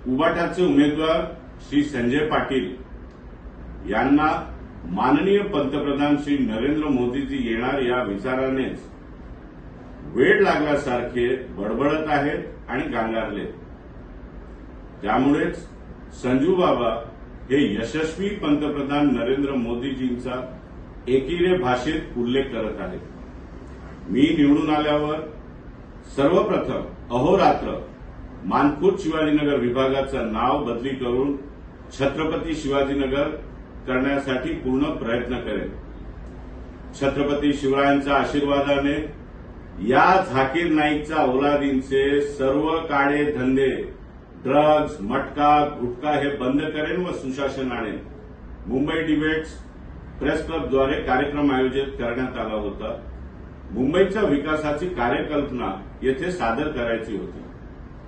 उबाटाचे उमेदवार श्री संजय पाटील यांना माननीय पंतप्रधान श्री नरेंद्र मोदीजी येणार या विचारानेच वेड लागल्यासारखे बडबडत आहेत आणि गांगारले। त्यामुळेच संजू बाबा हे यशस्वी पंतप्रधान नरेंद्र मोदीजींचा एकीने भाषेत उल्लेख करत आहेत। मी निवडून आल्यावर सर्वप्रथम अहोरात्र मानखुर्द शिवाजीनगर विभागाचं नाव बदली करून छत्रपती शिवाजीनगर करण्यासाठी पूर्ण प्रयत्न करेन। छत्रपती शिवरायांच्या आशीर्वादाने या झाकीर नाईकच्या औलादींचे सर्व काळे धंदे, ड्रग्ज, मटका, गुटखा हे बंद करेन व सुशासन आणेन। मुंबई डिबेट्स प्रेस क्लबद्वारे कार्यक्रम आयोजित करण्यात आला होता। मुंबईच्या विकासाची कार्यकल्पना येथे सादर करायची होती।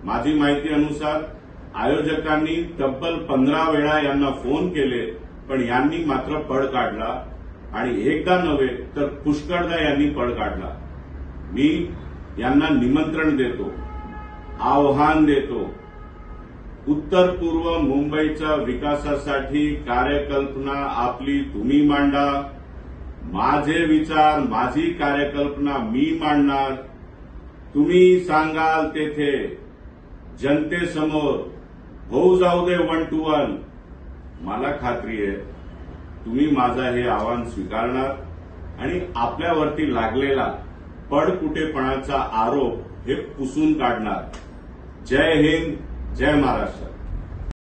माझी माहिती अनुसार आयोजकांनी तब्बल 15 वेळा यांना फोन केले, पण यांनी मात्र पळ काढला आणि एकदा नव्हे तर पुष्कळदा यांनी पळ काढला। मी यांना निमंत्रण देतो, आव्हान देतो, उत्तर पूर्व मुंबईच्या विकासासाठी कार्यकल्पना आपली तुम्ही मांडा, माझे विचार, माझी कार्यकल्पना मी मांडणार, तुम्ही सांगाल तेथे जनतेसमोर होऊ जाऊ दे 1 to 1। मला खात्री आहे तुम्ही माझा हे आव्हान स्वीकारणार आणि आपल्यावरती लागलेला पडकुटेपणाचा आरोप हे पुसून काढणार। जय हिंद, जय महाराष्ट्र।